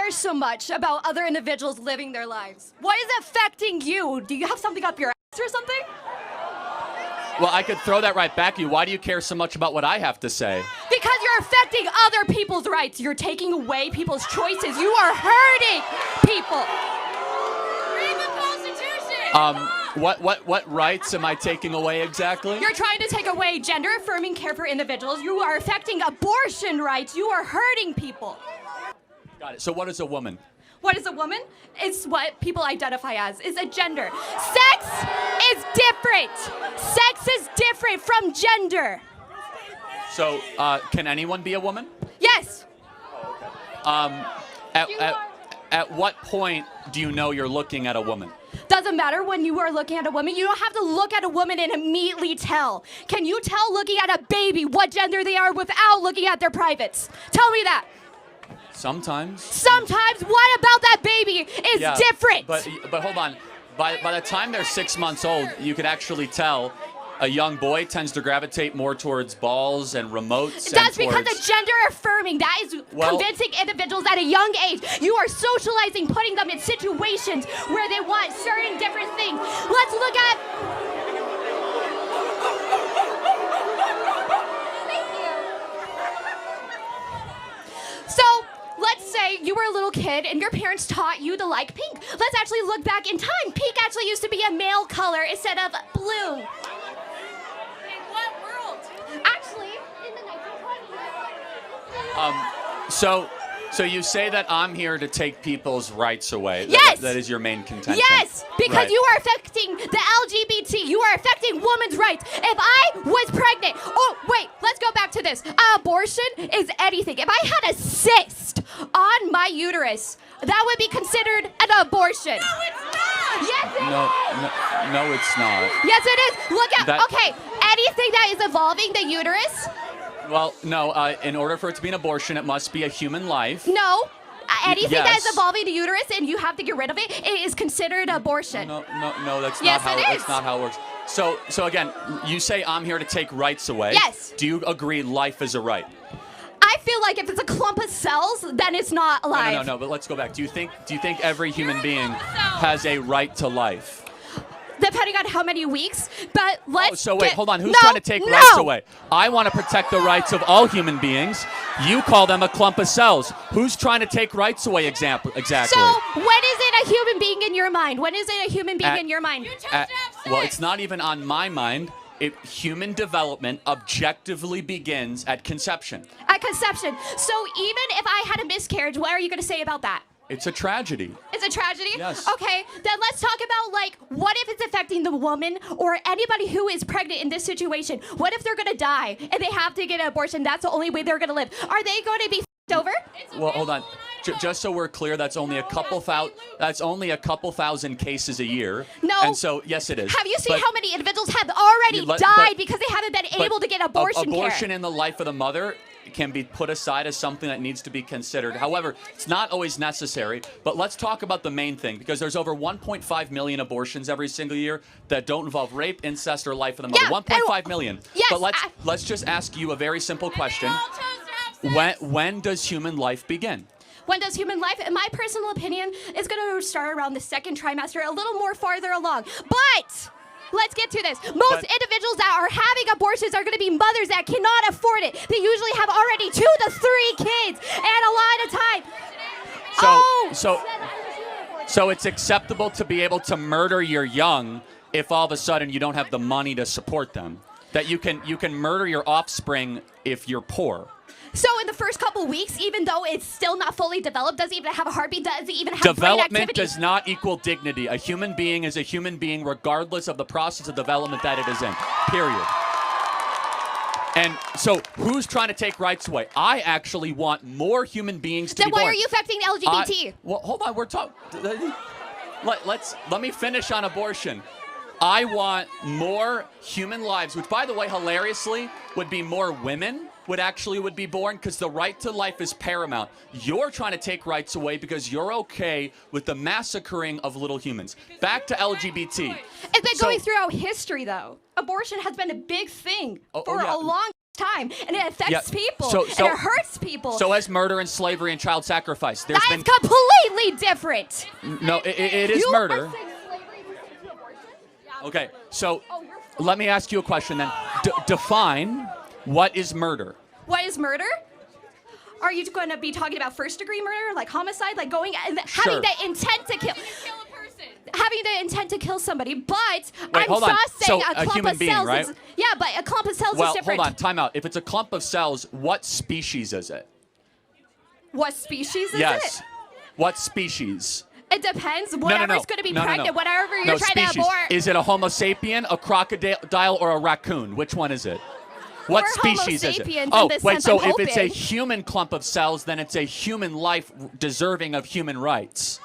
care so much about other individuals living their lives? What is affecting you? Do you have something up your ass or something? Well, I could throw that right back at you. Why do you care so much about what I have to say? Because you're affecting other people's rights. You're taking away people's choices. You are hurting people. Read the Constitution. What rights am I taking away exactly? You're trying to take away gender-affirming care for individuals. You are affecting abortion rights. You are hurting people. Got it. So what is a woman? What is a woman? It's what people identify as. It's a gender. Sex is different. Sex is different from gender. So can anyone be a woman? Yes. At what point do you know you're looking at a woman? Doesn't matter when you are looking at a woman. You don't have to look at a woman and immediately tell. Can you tell looking at a baby what gender they are without looking at their privates? Tell me that. Sometimes. Sometimes. What about that baby is different? But hold on. By the time they're 6 months old, you could actually tell a young boy tends to gravitate more towards balls and remotes. That's because of gender affirming. That is convincing individuals at a young age. You are socializing, putting them in situations where they want certain different things. Let's look at... Thank you. So, let's say you were a little kid and your parents taught you to like pink. Let's actually look back in time. Pink actually used to be a male color instead of blue. Actually, in the 1920s. So you say that I'm here to take people's rights away. Yes. That is your main contention. Yes, because Right. you are affecting the LGBT. You are affecting women's rights. If I was pregnant, oh wait, let's go back to this. Abortion is anything. If I had a cyst on my uterus, that would be considered an abortion. No, it's not. Yes, it is. No, it's not. Yes, it is. Look at, That- okay, anything that is evolving the uterus, Well, no. In order for it to be an abortion, it must be a human life. no. Anything that is Yes. evolving the uterus and you have to get rid of it, it is considered abortion. No. That's Yes, not how. it is. That's not how it works. So again, you say I'm here to take rights away. Yes. Do you agree life is a right? I feel like if it's a clump of cells, then it's not alive. No. But let's go back. Do you think every human being has a right to life? Depending on how many weeks, but let's Hold on. Who's No, trying to take no. rights away? I want to protect the rights of all human beings. You call them a clump of cells. Who's trying to take rights away exactly? So, when is it a human being in your mind? When is it a human being in your mind? You chose to have sex. Well, it's not even on my mind. Human development objectively begins at conception. At conception. So, even if I had a miscarriage, what are you going to say about that? It's a tragedy. It's a tragedy? Yes. Okay, then let's talk about, like, what if it's affecting the woman or anybody who is pregnant in this situation? What if they're going to die and they have to get an abortion? That's the only way they're going to live. Are they going to be f***ed over? Well, hold on. Just so we're clear, that's only a couple thousand cases a year. No. And so, yes, it is. Have you seen But- how many individuals have already But- died because they haven't been but able to get abortion care? Abortion in the life of the mother can be put aside as something that needs to be considered. However, it's not always necessary. But let's talk about the main thing, because there's over 1.5 million abortions every single year that don't involve rape, incest, or life of the mother. Yeah, 1.5 million. Yes, But let's just ask you a very simple question. They all chose to have sex. When does human life begin? When does human life, in my personal opinion, is going to start around the second trimester, a little more farther along. But let's get to this. Most individuals that are having abortions are going to be mothers that cannot afford it. They usually have already 2 to 3 kids and a lot of time. So it's acceptable to be able to murder your young if all of a sudden you don't have the money to support them. That you can murder your offspring if you're poor. So in the first couple weeks, even though it's still not fully developed, doesn't even have a heartbeat, doesn't even have brain Development activity. does not equal dignity. A human being is a human being regardless of the process of development that it is in. Period. And so who's trying to take rights away? I actually want more human beings to Then be why born. are you affecting LGBT? Well, hold on. We're talking. Let me finish on abortion. I want more human lives, which, by the way, hilariously, would be more women would be born, because the right to life is paramount. You're trying to take rights away because you're okay with the massacring of little humans. Back to LGBT. It's been going throughout history, though. Abortion has been a big thing for a long time, and it affects Yeah, people, so- and it hurts people. So as murder and slavery and child sacrifice, there's that been is completely different. no. It is You murder. are saying slavery is different to abortion? Okay, so Oh, you're let me ask you a question then. Define what is murder. What is murder? Are you going to be talking about first-degree murder, like homicide, like going and having the intent to kill? Kill a person. Having the intent to kill somebody, but Wait, hold on. just saying So, a a clump human of being, cells right? is yeah, but a clump of cells Well, is different. hold on, time out. If it's a clump of cells, what species is it? What species is Yes. it? What species? It depends. No, no, Whatever's no. going to be No, no, pregnant, no. whatever you're No, trying species. to abort. Is it a Homo sapien, a crocodile, or a raccoon? Which one is it? What We're Homo species is it? sapiens in Oh, this wait, sense, so I'm if it's a hoping. human clump of cells, then it's a human life deserving of human rights.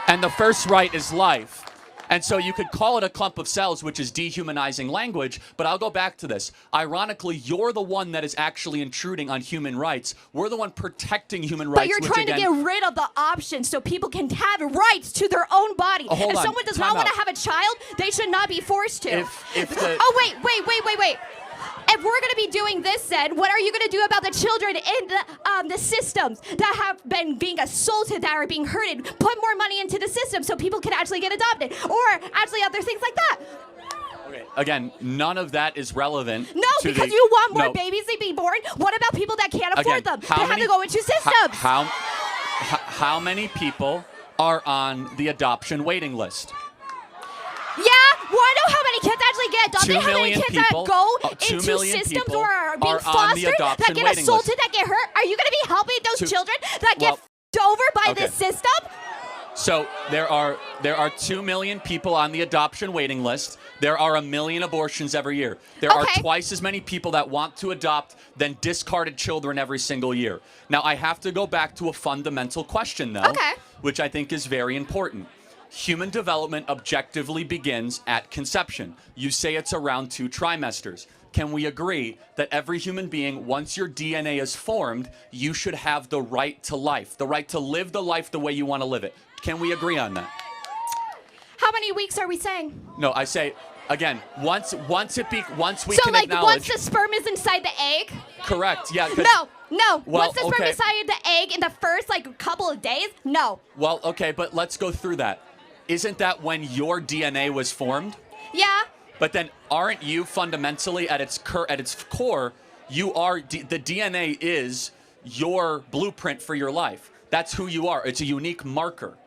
And the first right is life. And so you could call it a clump of cells, which is dehumanizing language, but I'll go back to this. Ironically, you're the one that is actually intruding on human rights. We're the one protecting human rights. But you're which trying again, to get rid of the option so people can have rights to their own body. Hold if on, someone does time not want to out. have a child, they should not be forced to. If the- Oh, wait. If we're going to be doing this, then what are you going to do about the children in the systems that have been being assaulted, that are being hurted? Put more money into the system so people can actually get adopted, or actually other things like that. Okay, again, none of that is relevant. No, to because the, you want more no. babies to be born. What about people that can't afford Again, them? They have to go into systems. How many people are on the adoption waiting list? Yeah, want to know how many kids actually get adopted? 2 How many million kids people- that go 2 into million systems people or are being are on the fostered, adoption that get waiting assaulted, list. that get hurt? Are you going to be helping those Two- children that get well, f***ed over by okay. this system? So there are 2 million people on the adoption waiting list. There are 1 million abortions every year. There are Okay. twice as many people that want to adopt than discarded children every single year. Now I have to go back to a fundamental question though, Okay. which I think is very important. Human development objectively begins at conception. You say it's around 2 trimesters. Can we agree that every human being, once your DNA is formed, you should have the right to life, the right to live the life the way you want to live it? Can we agree on that? How many weeks are we saying? No, I say again. Once we So can like acknowledge. once the sperm is inside the egg? Correct. Yeah. 'cause- No. Well, Once the sperm okay. is inside the egg in the first like couple of days? No. Well, okay, but let's go through that. Isn't that when your DNA was formed? Yeah. But then, aren't you fundamentally at its core? You are the DNA is your blueprint for your life. That's who you are. It's a unique marker.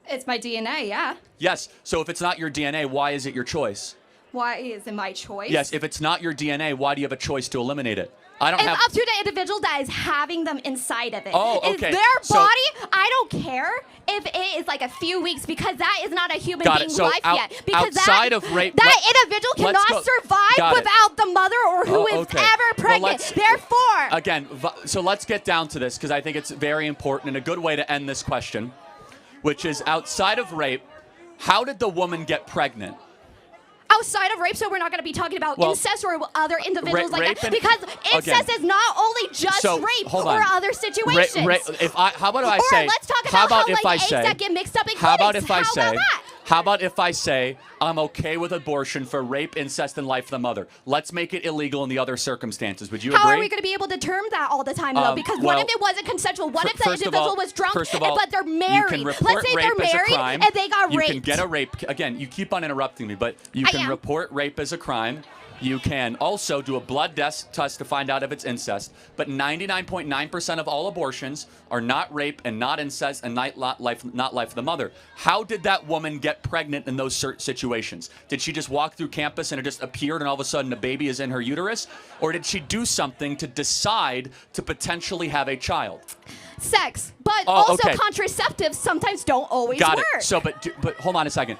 It's my DNA, yeah. Yes. So if it's not your DNA, why is it your choice? Why is it my choice? Yes. If it's not your DNA, why do you have a choice to eliminate it? I don't It's have. up to the individual that is having them inside of it. Oh, It's okay. their So- body. I don't care if it is like a few weeks because that is not a human Got it. being So life yet. Because outside that, of rape- that individual let's cannot go- survive got it. without the mother or who Oh, is okay. ever Well, pregnant. let's- Therefore, Again, so let's get down to this because I think it's very important and a good way to end this question, which is outside of rape, how did the woman get pregnant? outside of rape, so we're not going to be talking about Well, incest or other individuals like rape that. and- Because incest again. is not only just So, rape hold or on. other situations. How about if I or say? let's talk how about if how I like eggs say? that get mixed up in How about clinics. if I How say? about that? How about if I say I'm okay with abortion for rape, incest, and life of the mother? Let's make it illegal in the other circumstances. Would you How agree? are we going to be able to term that all the time, though? Because what well, if it wasn't consensual? What if the First of individual all- was drunk, first of all, but they're You married? can report Let's say rape they're as a married crime. and they got You raped. can get a rape. Again, you keep on interrupting me, but you I can am. report rape as a crime. You can also do a blood test to find out if it's incest. But 99.9% of all abortions are not rape and not incest and not life of the mother. How did that woman get pregnant in those situations? Did she just walk through campus and it just appeared and all of a sudden a baby is in her uterus? Or did she do something to decide to potentially have a child? Sex, but Oh, also okay. contraceptives sometimes don't always Got work. it. So, but hold on a second.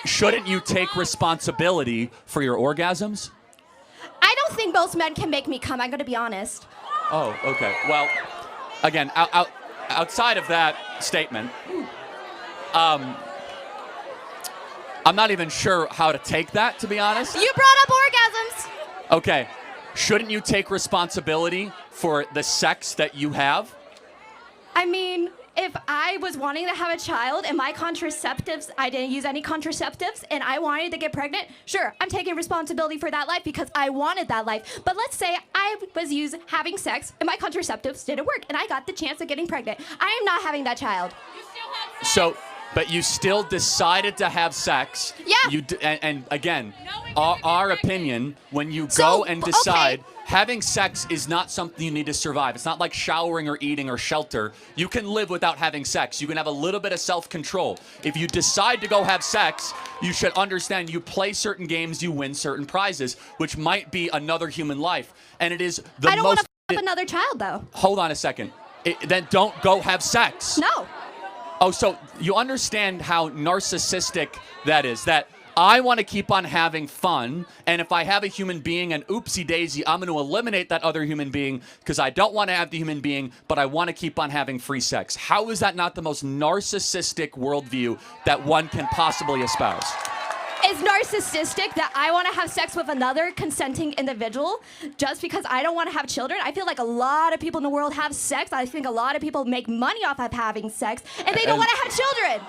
Shouldn't you take responsibility for your orgasms? I don't think most men can make me come. I'm going to be honest. Oh, okay. Well, again, outside of that statement, I'm not even sure how to take that, to be honest. You brought up orgasms. Okay. Shouldn't you take responsibility for the sex that you have? I mean, if I was wanting to have a child and my contraceptives, I didn't use any contraceptives, and I wanted to get pregnant, sure, I'm taking responsibility for that life because I wanted that life. But let's say I was having sex and my contraceptives didn't work and I got the chance of getting pregnant. I am not having that child. You still have sex. So, but you still decided to have sex. Yeah. And again, Knowing our you're pregnant. opinion, when you So, go and okay. decide, having sex is not something you need to survive. It's not like showering or eating or shelter. You can live without having sex. You can have a little bit of self-control. If you decide to go have sex, you should understand you play certain games, you win certain prizes, which might be another human life. And it is the I don't want most... to f another child, though. Hold on a second. Then don't go have sex. No. Oh, so you understand how narcissistic that is, that I want to keep on having fun, and if I have a human being and oopsie daisy, I'm going to eliminate that other human being because I don't want to have the human being, but I want to keep on having free sex. How is that not the most narcissistic worldview that one can possibly espouse? It's narcissistic that I want to have sex with another consenting individual just because I don't want to have children. I feel like a lot of people in the world have sex. I think a lot of people make money off of having sex, and they don't want to have children.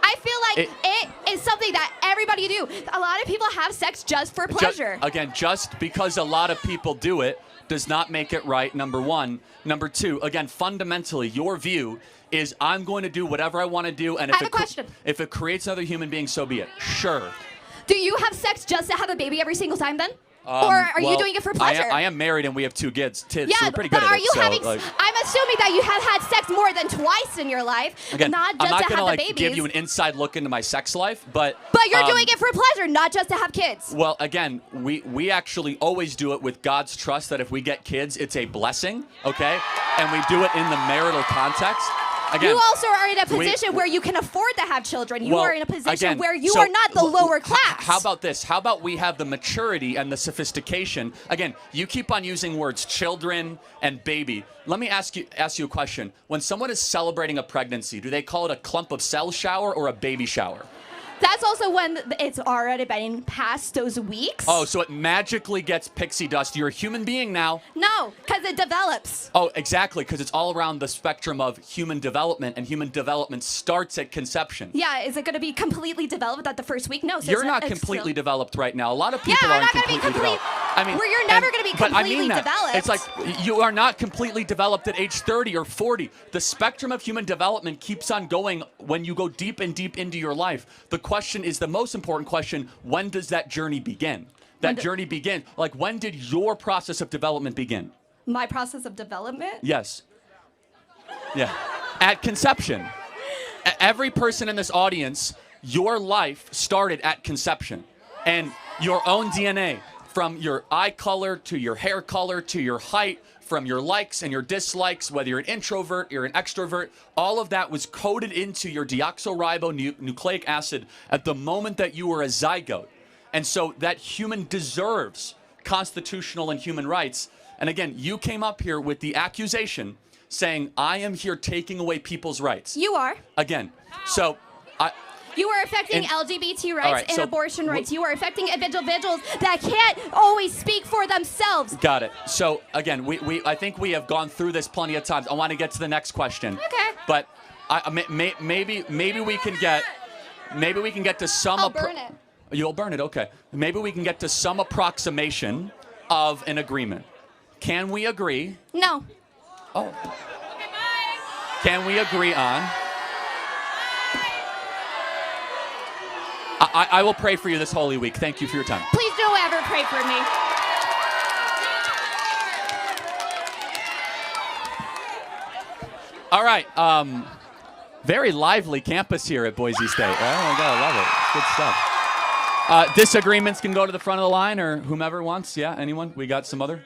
I feel like it is something that everybody do. A lot of people have sex just for pleasure. Just because a lot of people do it does not make it right, number one. Number two, again, fundamentally, your view is I'm going to do whatever I want to do, and I have a question. If it creates another human being, so be it. Sure. Do you have sex just to have a baby every single time then? Or are you doing it for pleasure? I am married and we have 2 kids. So Yeah, we're pretty but good at are it. you So, having? like, I'm assuming that you have had sex more than twice in your life, again, not I'm just not to gonna have the like babies. give you an inside look into my sex life, but But you're doing it for pleasure, not just to have kids. Well, again, we actually always do it with God's trust that if we get kids, it's a blessing, okay? And we do it in the marital context. Again, You also are in a position where you can afford to have children. You well, are in a position again, where you so are not the lower class. How about this? How about we have the maturity and the sophistication? Again, you keep on using words children and baby. Let me ask you a question. When someone is celebrating a pregnancy, do they call it a clump of cell shower or a baby shower? That's also when it's already been past those weeks. Oh, so it magically gets pixie dust. You're a human being now. No, because it develops. Oh, exactly, because it's all around the spectrum of human development, and human development starts at conception. Yeah, is it going to be completely developed at the first week? No. So You're it's not it's completely still- developed right now. A lot of people Yeah, I'm aren't not gonna be completely complete- developed. I mean, Well, you're never gonna be but I mean completely that. developed. It's like you are not completely developed at age 30 or 40. The spectrum of human development keeps on going when you go deep and deep into your life. The question is the most important question: when does that journey begin? That journey begin. Like, when did your process of development begin? My process of development? Yes. Yeah. At conception. Every person in this audience, your life started at conception. And your own DNA, from your eye color to your hair color to your height, from your likes and your dislikes, whether you're an introvert, you're an extrovert, all of that was coded into your deoxyribonucleic acid at the moment that you were a zygote. And so that human deserves constitutional and human rights. And again, you came up here with the accusation saying, I am here taking away people's rights. You are. Again, so You are affecting LGBT rights right, and so abortion rights. You are affecting individuals that can't always speak for themselves. Got it. So again, I think we have gone through this plenty of times. I want to get to the next question. Okay. But maybe we can get to some. I'll burn it. You'll burn it. Okay. Maybe we can get to some approximation of an agreement. Can we agree? No. Oh. Can we agree on? I will pray for you this Holy Week. Thank you for your time. Please don't ever pray for me. All right. Very lively campus here at Boise State. Oh my God, I love it. It's good stuff. Disagreements can go to the front of the line, or whomever wants. Yeah, anyone? We got some other?